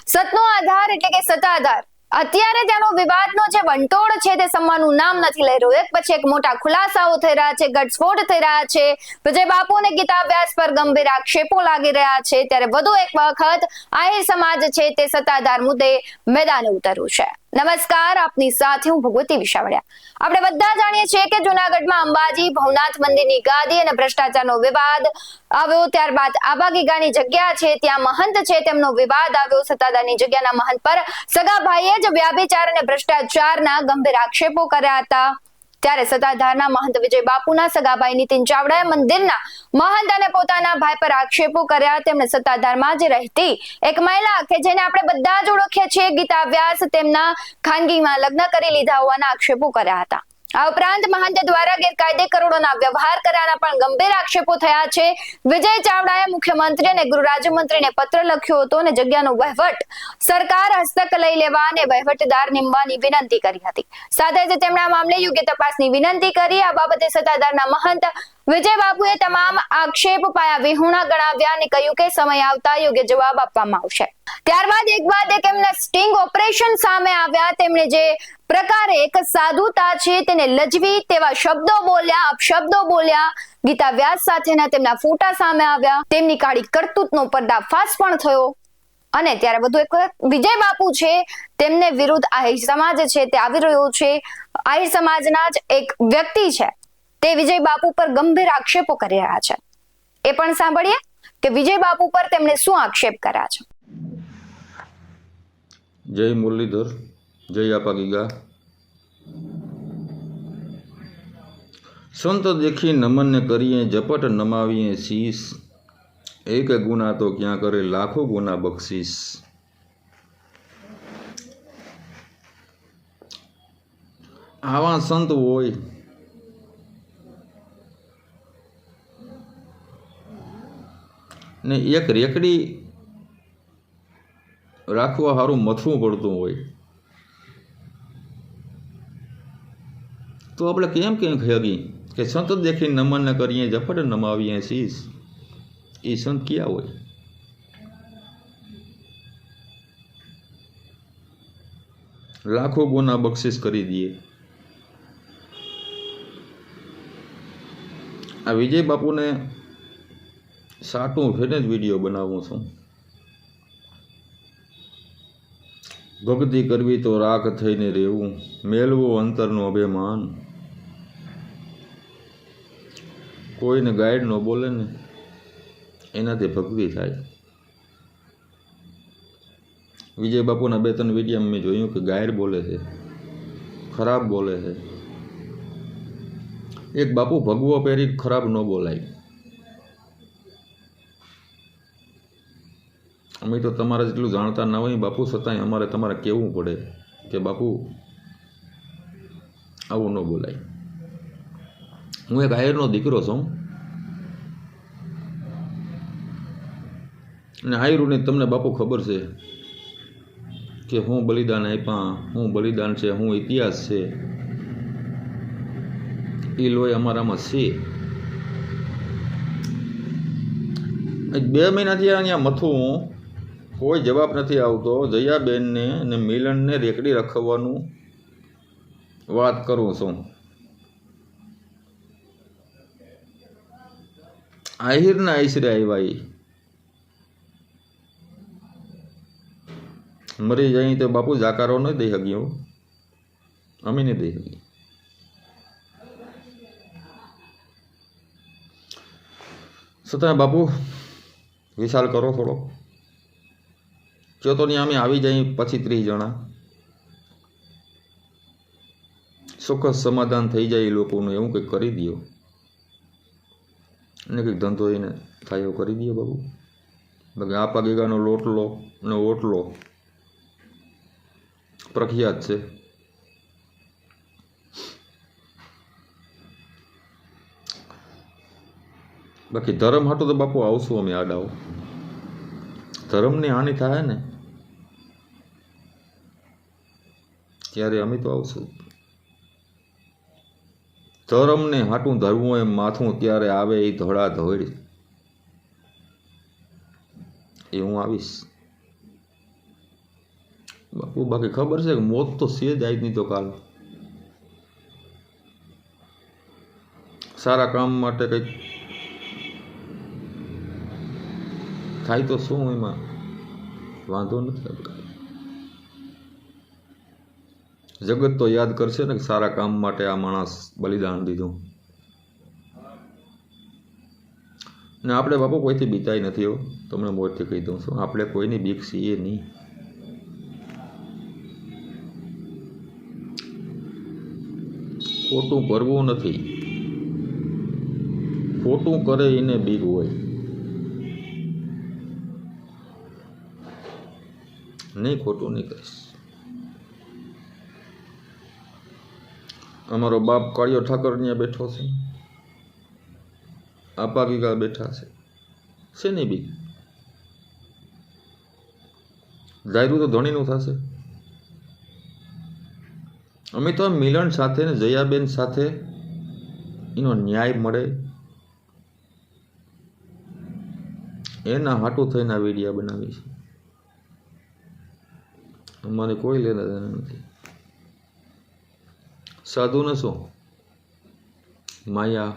સતનો આધાર એટલે કે સત્તાધાર અત્યારે તેનો વિવાદનો જે વંટોળ છે તે સમવાનું નામ નથી લઈ રહ્યું. એક પછી એક મોટા ખુલાસાઓ થઈ રહ્યા છે, ઘટસ્ફોટ થઈ રહ્યા છે. વિજય બાપુ અને ગીતા વ્યાસ પર ગંભીર આક્ષેપો લાગી રહ્યા છે. ત્યારે વધુ એક વખત આહિર સમાજ છે તે સત્તાધાર મુદ્દે મેદાને ઉતર્યું છે. નમસ્કાર, આપની સાથે હું ભગવતી વિશાવડિયા. આપણે બધા જાણીએ છીએ કે જૂનાગઢમાં અંબાજી ભવનાથ મંદિરની ગાદી અને ભ્રષ્ટાચારનો વિવાદ આવ્યો. ત્યારબાદ આબાગીગાની જગ્યા છે ત્યાં મહંત છે તેમનો વિવાદ આવ્યો. સત્તાધારની જગ્યાના મહંત પર સગા ભાઈએ જ વ્યાભિચાર અને ભ્રષ્ટાચારના ગંભીર આક્ષેપો કર્યા હતા. ત્યારે સત્તાધારના મહંત વિજય બાપુના સગાભાઈ નીતિન ચાવડાએ મંદિરના મહંત અને પોતાના ભાઈ પર આક્ષેપો કર્યા. તેમણે સત્તાધારમાં જ રહેતી એક મહિલા કે જેને આપણે બધા જ ઓળખીએ છીએ ગીતા વ્યાસ તેમના ખાનગીમાં લગ્ન કરી લીધા હોવાના આક્ષેપો કર્યા હતા. આ ઉપરાંત મહંત દ્વારા ગેરકાયદે કરોડોના વ્યવહાર કર્યાના પણ ગંભીર આક્ષેપો થયા છે. વિજય ચાવડાએ મુખ્યમંત્રી અને ગૃહ રાજ્યમંત્રીને પત્ર લખ્યો હતો અને જગ્યાનો વહીવટ સરકાર હસ્તક લઈ લેવા અને વહીવટદાર નિમવાની વિનંતી કરી હતી. સાથે જ તેમણે આ મામલે યોગ્ય તપાસની વિનંતી કરી. આ બાબતે સત્તાધારના મહંત વિજય બાપુએ તમામ આક્ષેપ પાયા વિહોણા ગણાવ્યા અને કહ્યું કે સમય આવતા યોગ્ય જવાબ આપવામાં આવશે. ત્યારબાદ એક બાદ એક એમના સ્ટિંગ ઓપરેશન સામે આવ્યા. તેમણે જે પ્રકારે એક સાધુતા છે તેને લજવી તેવા શબ્દો બોલ્યા, અપશબ્દો બોલ્યા. ગીતા વ્યાસ સાથેના તેમના ફોટા સામે આવ્યા. તેમની કાળી કરતૂતનો પર્દાફાશ પણ થયો. અને ત્યારે વધુ એક વિજય બાપુ છે તેમને વિરુદ્ધ આહિર સમાજ છે તે આવી રહ્યો છે. આહિર સમાજના જ એક વ્યક્તિ છે તે વિજય બાપુ પર ગંભીર આક્ષેપો કરી રહ્યા છે. એ પણ સાંભળીએ કે વિજય બાપુ પર તેમણે શું આક્ષેપ કર્યા છે. જય મુરલીધર, જય આપાગીગા. સંત દેખી નમન કરીએ, ઝપટ નમાવીએ શીશ. એક ગુના તો ક્યાં કરે, લાખો ગુના બક્ષીસ. આવા સંત હોય ને એક રેકડી રાખવા સારું મથવું પડતું હોય તો આપણે કેમ કહી કે સંત દેખી નમન કરીએ, ઝપટ નમાવીએ શીશ. એ સંત ક્યાં હોય? લાખો ગુના બક્ષિસ કરી દઈએ. આ વિજય બાપુને સાટું ફેરને જ વિડીયો બનાવું છું. ભક્તિ કરવી તો રાખ થઈને રહેવું, મેળવું અંતરનું અભિમાન. કોઈને ગાઈડ ન બોલે ને એનાથી ભક્તિ થાય. વિજય બાપુના 2-3 વિડીયો મેં જોયું કે ગાયર બોલે છે, ખરાબ બોલે છે. એક બાપુ ભગવો પહેરી ખરાબ ન બોલાય. અમે તો તમારે જેટલું જાણતા ના હોય બાપુ, છતાંય અમારે તમારે કહેવું પડે કે બાપુ આવું ન બોલાય. હું એક આયરનો દીકરો છું અને આયરુની તમને બાપુ ખબર છે કે હું બલિદાન આપ્યા, હું બલિદાન છે, હું ઇતિહાસ છે. એ લોહી અમારામાં છે. 2 મહિનાથી અહીંયા મથું કોઈ જવાબ નથી આવતો. જયાબેનને અને મિલનને રેકડી રખવવાનું વાત કરું છું. આહિરના આશરે આવ્યા. મરી જાય તો બાપુ જાકારો ન દઈ શક્યો, અમે નહીં દઈ શકીએ. છતાં બાપુ વિશાલ કરો થોડો. જો તો અમે આવી જાય પછી 30 જણા ચોક્કસ સમાધાન થઈ જાય એ લોકોનું. એવું કંઈક કરી દો અને કંઈક ધંધો એને થાય એવું કરી દો બાબુ. બાકી આપાગીગાનો લોટલો ને ઓટલો પ્રખ્યાત છે. બાકી ધર્મ હાટું તો બાપુ આવશું અમે આડાઓ. ધર્મની હાનિ થાય ને ત્યારે અમે તો આવશું. ધર્મને હાટું ધરવું એમ માથું ત્યારે આવે એ ધોળા ધોળ એ હું આવીશ. બાપુ બાકી ખબર છે કે મોત તો છે જ આજ નહીં તો કાલ. સારા કામ માટે કંઈક થાય તો શું એમાં વાંધો નથી આપણે. જગત તો યાદ કરશે ને કે સારા કામ માટે આ માણસ બલિદાન દીધું. ને આપણે બાપુ કોઈથી બીતાય નથી હો, તમને મોરથી કહી દઉં છું. આપણે કોઈની બીક છીએ નહીં. ખોટું કરવું નથી, ખોટું કરે એને બીક હોય. નહીં, ખોટું નહીં કરીશ. અમારો બાપ કાળિયો ઠાકર ત્યાં બેઠો છે, આપા ગીગા બેઠા છે. શેની બીક? ધાર્યું તો ધણીનું થશે. અમે તો મિલન સાથે ને જયાબેન સાથે એનો ન્યાય મળે એના હાટું થઈને આ વિડીયા બનાવી છે. અમારે કોઈ લેના દેના નથી. સાધુને શું માયા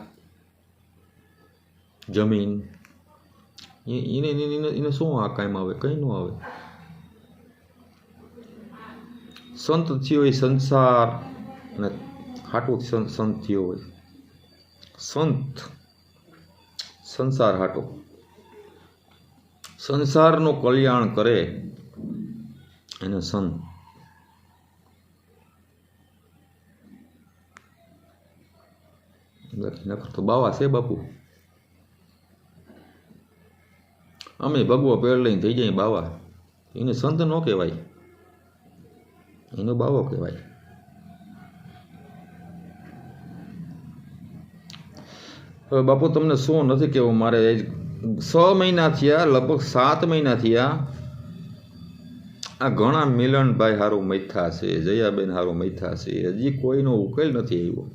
જમીન એને શું આ કાયમ આવે? કંઈ ન આવે. સંત થયો એ સંસાર ને હાટું સંત થયો હોય. સંત સંસાર હાટો સંસારનું કલ્યાણ કરે એને સંત. નકર તો બાવા છે બાપુ. અમે ભગવો પેડ લઈને થઈ જાય બાવા. એને સંત ન કહેવાય, એનો બાવો કહેવાય. હવે બાપુ તમને શું નથી કહેવું મારે. 6 મહિના થયા, લગભગ 7 મહિના થયા. આ ઘણા મિલનભાઈ હારું મૈથા છે, જયાબેન હારું મૈથા છે. હજી કોઈનો ઉકેલ નથી આવ્યો.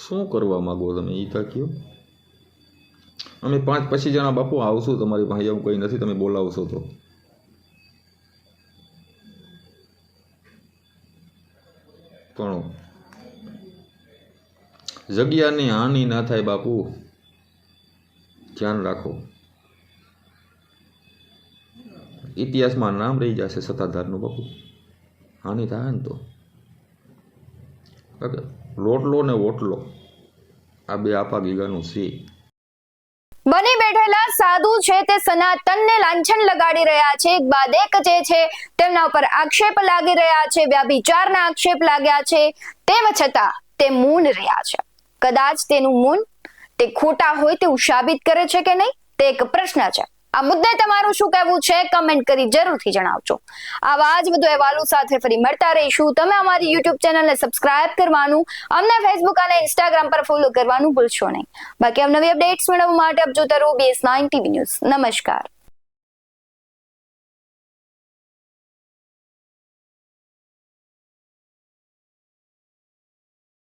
શું કરવા માંગો તમે એ તો કહો. અમે 5-25 જણા બાપુ આવશું તમારી પાસે. એવું કંઈ નથી, તમે બોલાવશો તો. પણ જગ્યાની હાનિ ના થાય બાપુ, ધ્યાન રાખો. ઇતિહાસમાં નામ રહી જશે સત્તાધારનું બાપુ. હાનિ થાય ને તો લોટલો ને વોટલો આ બે આપા ગીગાનું છે. બની બેઠેલા સાધુ છે તે સનાતનને લાંછન લગાડી રહ્યા છે. એક બાદ એક જે છે તેમના ઉપર આક્ષેપ લાગી રહ્યા છે, વ્યાભિચારના આક્ષેપ લાગ્યા છે. તેમ છતાં તે મૌન રહ્યા છે. કદાચ તેનું મૌન તે ખોટા હોય તેવું સાબિત કરે છે કે નહીં તે એક પ્રશ્ન છે. આ મુદ્દે તમારું શું કહેવું છે કમેન્ટ કરી જરૂરથી જણાવજો. આવા જ વધુ અહેવાલો સાથે ફરી મળતા રહીશું. તમે અમારી YouTube ચેનલને સબસ્ક્રાઇબ કરવાનું, અમને Facebook અને Instagram પર ફોલો કરવાનું ભૂલશો નહીં. બાકી નવી અપડેટ્સ મેળવવા માટે આપ જોતા રહો BS9 TV ન્યૂઝ. નમસ્કાર.